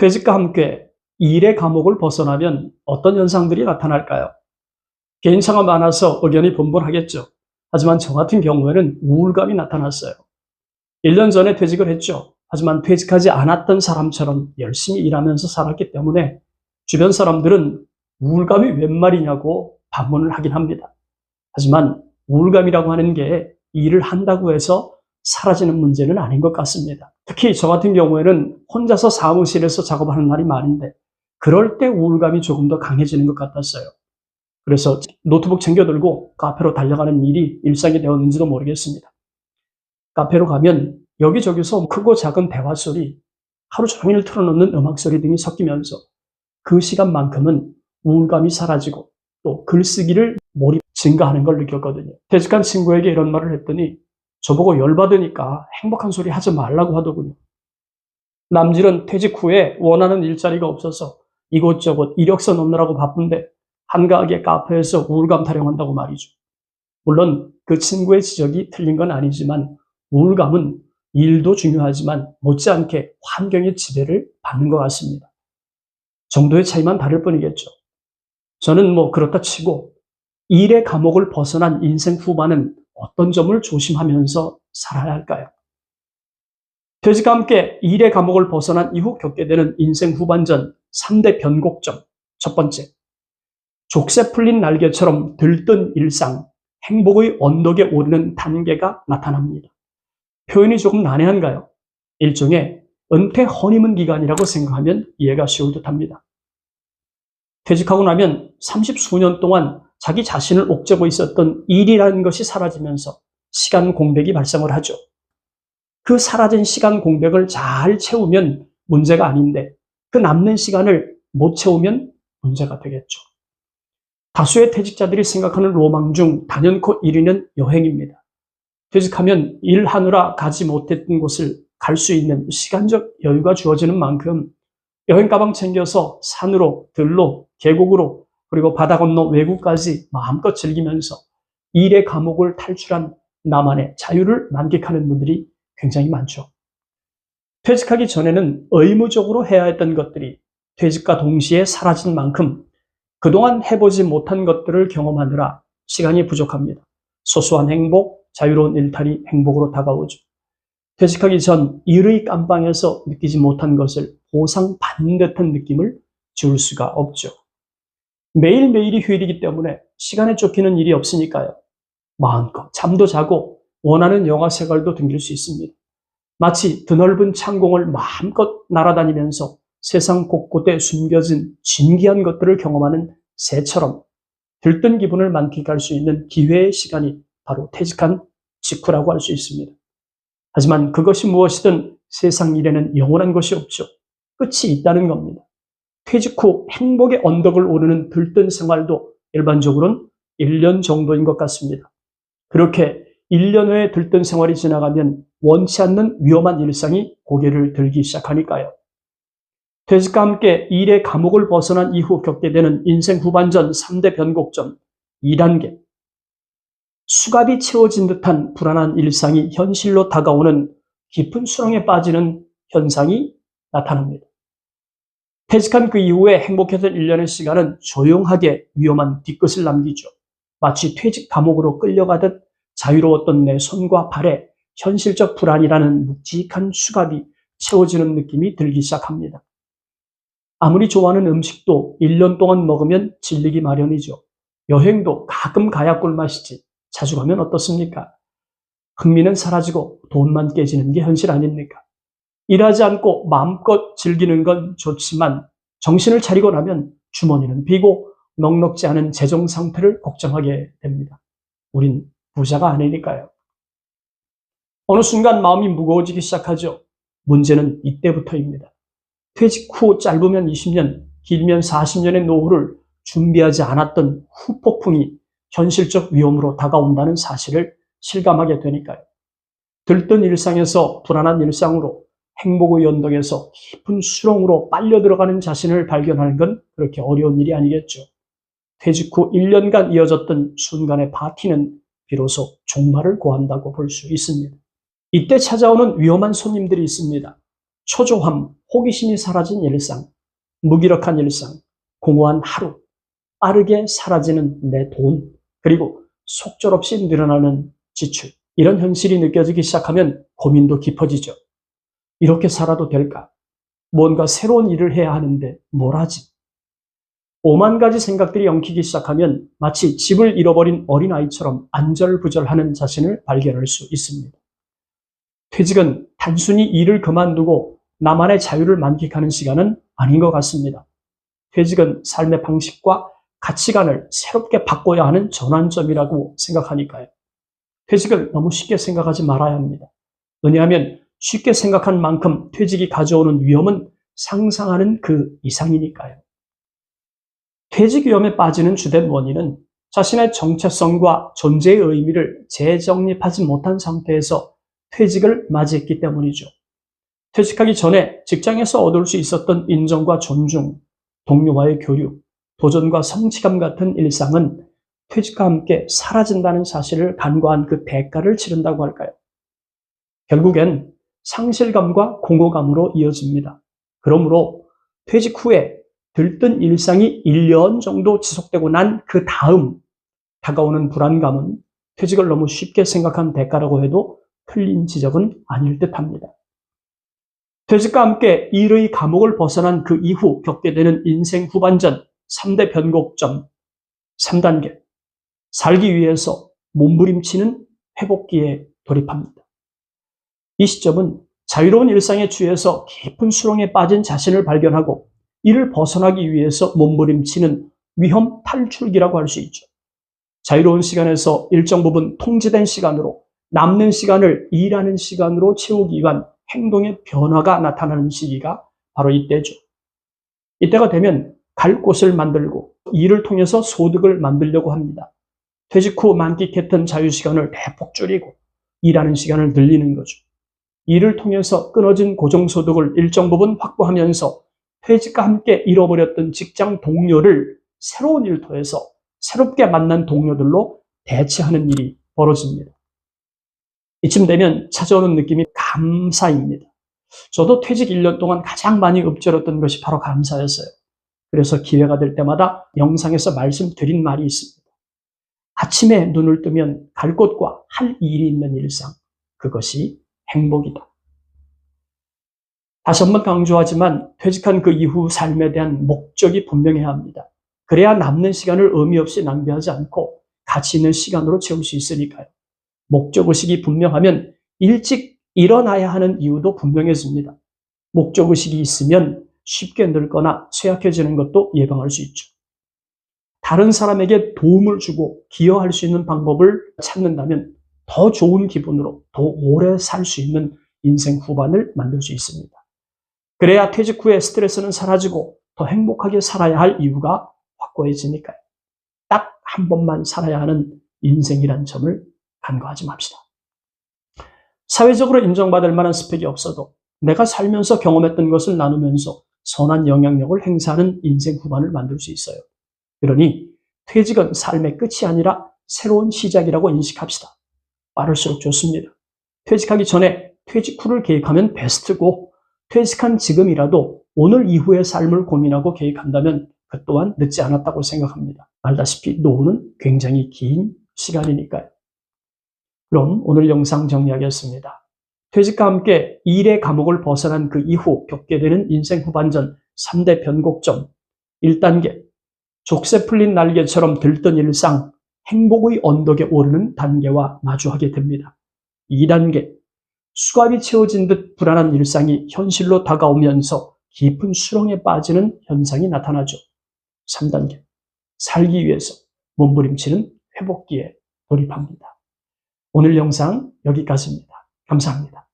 퇴직과 함께 일의 감옥을 벗어나면 어떤 현상들이 나타날까요? 개인차가 많아서 의견이 분분하겠죠. 하지만 저 같은 경우에는 우울감이 나타났어요. 1년 전에 퇴직을 했죠. 하지만 퇴직하지 않았던 사람처럼 열심히 일하면서 살았기 때문에 주변 사람들은 우울감이 웬 말이냐고 반문을 하긴 합니다. 하지만 우울감이라고 하는 게 일을 한다고 해서 사라지는 문제는 아닌 것 같습니다. 특히 저 같은 경우에는 혼자서 사무실에서 작업하는 날이 많은데 그럴 때 우울감이 조금 더 강해지는 것 같았어요. 그래서 노트북 챙겨 들고 카페로 달려가는 일이 일상이 되었는지도 모르겠습니다. 카페로 가면 여기저기서 크고 작은 대화 소리, 하루 종일 틀어놓는 음악 소리 등이 섞이면서 그 시간만큼은 우울감이 사라지고 또 글쓰기를 몰입 증가하는 걸 느꼈거든요. 퇴직한 친구에게 이런 말을 했더니 저보고 열받으니까 행복한 소리 하지 말라고 하더군요. 남들은 퇴직 후에 원하는 일자리가 없어서 이곳저곳 이력서 넣느라고 바쁜데 한가하게 카페에서 우울감 타령한다고 말이죠. 물론 그 친구의 지적이 틀린 건 아니지만 우울감은 일도 중요하지만 못지않게 환경의 지배를 받는 것 같습니다. 정도의 차이만 다를 뿐이겠죠. 저는 그렇다 치고 일의 감옥을 벗어난 인생 후반은 어떤 점을 조심하면서 살아야 할까요? 퇴직과 함께 일의 감옥을 벗어난 이후 겪게 되는 인생 후반전 3대 변곡점. 첫 번째, 족쇄 풀린 날개처럼 들뜬 일상, 행복의 언덕에 오르는 단계가 나타납니다. 표현이 조금 난해한가요? 일종의 은퇴 허니문 기간이라고 생각하면 이해가 쉬울 듯합니다. 퇴직하고 나면 30수년 동안 자기 자신을 옥죄고 있었던 일이라는 것이 사라지면서 시간 공백이 발생을 하죠. 그 사라진 시간 공백을 잘 채우면 문제가 아닌데 그 남는 시간을 못 채우면 문제가 되겠죠. 다수의 퇴직자들이 생각하는 로망 중 단연코 1위는 여행입니다. 퇴직하면 일하느라 가지 못했던 곳을 갈 수 있는 시간적 여유가 주어지는 만큼 여행 가방 챙겨서 산으로, 들로, 계곡으로 그리고 바다 건너 외국까지 마음껏 즐기면서 일의 감옥을 탈출한 나만의 자유를 만끽하는 분들이 굉장히 많죠. 퇴직하기 전에는 의무적으로 해야 했던 것들이 퇴직과 동시에 사라진 만큼 그동안 해보지 못한 것들을 경험하느라 시간이 부족합니다. 소소한 행복, 자유로운 일탈이 행복으로 다가오죠. 퇴직하기 전 일의 깜빵에서 느끼지 못한 것을 보상받는 듯한 느낌을 지울 수가 없죠. 매일매일이 휴일이기 때문에 시간에 쫓기는 일이 없으니까요. 마음껏 잠도 자고 원하는 영화 색깔도 등길 수 있습니다. 마치 드넓은 창공을 마음껏 날아다니면서 세상 곳곳에 숨겨진 진귀한 것들을 경험하는 새처럼 들뜬 기분을 만끽할 수 있는 기회의 시간이 바로 퇴직한 직후라고 할 수 있습니다. 하지만 그것이 무엇이든 세상 일에는 영원한 것이 없죠. 끝이 있다는 겁니다. 퇴직 후 행복의 언덕을 오르는 들뜬 생활도 일반적으로는 1년 정도인 것 같습니다. 그렇게 1년 후에 들뜬 생활이 지나가면 원치 않는 위험한 일상이 고개를 들기 시작하니까요. 퇴직과 함께 일의 감옥을 벗어난 이후 겪게 되는 인생 후반전 3대 변곡점 2단계. 수갑이 채워진 듯한 불안한 일상이 현실로 다가오는 깊은 수렁에 빠지는 현상이 나타납니다. 퇴직한 그 이후에 행복했던 1년의 시간은 조용하게 위험한 뒤끝을 남기죠. 마치 퇴직 감옥으로 끌려가듯 자유로웠던 내 손과 발에 현실적 불안이라는 묵직한 수갑이 채워지는 느낌이 들기 시작합니다. 아무리 좋아하는 음식도 1년 동안 먹으면 질리기 마련이죠. 여행도 가끔 가야 꿀맛이지 자주 가면 어떻습니까? 흥미는 사라지고 돈만 깨지는 게 현실 아닙니까? 일하지 않고 마음껏 즐기는 건 좋지만 정신을 차리고 나면 주머니는 비고 넉넉지 않은 재정 상태를 걱정하게 됩니다. 우린 부자가 아니니까요. 어느 순간 마음이 무거워지기 시작하죠. 문제는 이때부터입니다. 퇴직 후 짧으면 20년, 길면 40년의 노후를 준비하지 않았던 후폭풍이 현실적 위험으로 다가온다는 사실을 실감하게 되니까요. 들뜬 일상에서 불안한 일상으로 행복의 언덕에서 깊은 수렁으로 빨려 들어가는 자신을 발견하는 건 그렇게 어려운 일이 아니겠죠. 퇴직 후 1년간 이어졌던 순간의 파티는 비로소 종말을 고한다고 볼 수 있습니다. 이때 찾아오는 위험한 손님들이 있습니다. 초조함, 호기심이 사라진 일상, 무기력한 일상, 공허한 하루, 빠르게 사라지는 내 돈, 그리고 속절없이 늘어나는 지출. 이런 현실이 느껴지기 시작하면 고민도 깊어지죠. 이렇게 살아도 될까? 뭔가 새로운 일을 해야 하는데 뭘 하지? 오만 가지 생각들이 엉키기 시작하면 마치 집을 잃어버린 어린아이처럼 안절부절하는 자신을 발견할 수 있습니다. 퇴직은 단순히 일을 그만두고 나만의 자유를 만끽하는 시간은 아닌 것 같습니다. 퇴직은 삶의 방식과 가치관을 새롭게 바꿔야 하는 전환점이라고 생각하니까요. 퇴직을 너무 쉽게 생각하지 말아야 합니다. 왜냐하면 쉽게 생각한 만큼 퇴직이 가져오는 위험은 상상하는 그 이상이니까요. 퇴직 위험에 빠지는 주된 원인은 자신의 정체성과 존재의 의미를 재정립하지 못한 상태에서 퇴직을 맞이했기 때문이죠. 퇴직하기 전에 직장에서 얻을 수 있었던 인정과 존중, 동료와의 교류, 도전과 성취감 같은 일상은 퇴직과 함께 사라진다는 사실을 간과한 그 대가를 치른다고 할까요? 결국엔 상실감과 공허감으로 이어집니다. 그러므로 퇴직 후에 들뜬 일상이 1년 정도 지속되고 난 그 다음 다가오는 불안감은 퇴직을 너무 쉽게 생각한 대가라고 해도 틀린 지적은 아닐 듯합니다. 퇴직과 함께 일의 감옥을 벗어난 그 이후 겪게 되는 인생 후반전 3대 변곡점 3단계. 살기 위해서 몸부림치는 회복기에 돌입합니다. 이 시점은 자유로운 일상에 취해서 깊은 수렁에 빠진 자신을 발견하고 이를 벗어나기 위해서 몸부림치는 위험 탈출기라고 할 수 있죠. 자유로운 시간에서 일정 부분 통제된 시간으로 남는 시간을 일하는 시간으로 채우기 위한 행동의 변화가 나타나는 시기가 바로 이때죠. 이때가 되면 갈 곳을 만들고 일을 통해서 소득을 만들려고 합니다. 퇴직 후 만끽했던 자유시간을 대폭 줄이고 일하는 시간을 늘리는 거죠. 일을 통해서 끊어진 고정소득을 일정 부분 확보하면서 퇴직과 함께 잃어버렸던 직장 동료를 새로운 일터에서 새롭게 만난 동료들로 대체하는 일이 벌어집니다. 이쯤 되면 찾아오는 느낌이 감사입니다. 저도 퇴직 1년 동안 가장 많이 읊조렸던 것이 바로 감사였어요. 그래서 기회가 될 때마다 영상에서 말씀드린 말이 있습니다. 아침에 눈을 뜨면 갈 곳과 할 일이 있는 일상, 그것이 행복이다. 다시 한번 강조하지만 퇴직한 그 이후 삶에 대한 목적이 분명해야 합니다. 그래야 남는 시간을 의미 없이 낭비하지 않고 가치 있는 시간으로 채울 수 있으니까요. 목적의식이 분명하면 일찍 일어나야 하는 이유도 분명해집니다. 목적의식이 있으면 쉽게 늙거나 쇠약해지는 것도 예방할 수 있죠. 다른 사람에게 도움을 주고 기여할 수 있는 방법을 찾는다면 더 좋은 기분으로 더 오래 살 수 있는 인생 후반을 만들 수 있습니다. 그래야 퇴직 후에 스트레스는 사라지고 더 행복하게 살아야 할 이유가 확고해지니까요. 딱 한 번만 살아야 하는 인생이란 점을 간과하지 맙시다. 사회적으로 인정받을 만한 스펙이 없어도 내가 살면서 경험했던 것을 나누면서 선한 영향력을 행사하는 인생 후반을 만들 수 있어요. 그러니 퇴직은 삶의 끝이 아니라 새로운 시작이라고 인식합시다. 빠를수록 좋습니다. 퇴직하기 전에 퇴직 후를 계획하면 베스트고 퇴직한 지금이라도 오늘 이후의 삶을 고민하고 계획한다면 그 또한 늦지 않았다고 생각합니다. 알다시피 노후는 굉장히 긴 시간이니까요. 그럼 오늘 영상 정리하겠습니다. 퇴직과 함께 일의 감옥을 벗어난 그 이후 겪게 되는 인생 후반전 3대 변곡점 1단계. 족쇄 풀린 날개처럼 들뜬 일상, 행복의 언덕에 오르는 단계와 마주하게 됩니다. 2단계. 수갑이 채워진 듯 불안한 일상이 현실로 다가오면서 깊은 수렁에 빠지는 현상이 나타나죠. 3단계. 살기 위해서 몸부림치는 회복기에 돌입합니다. 오늘 영상 여기까지입니다. 감사합니다.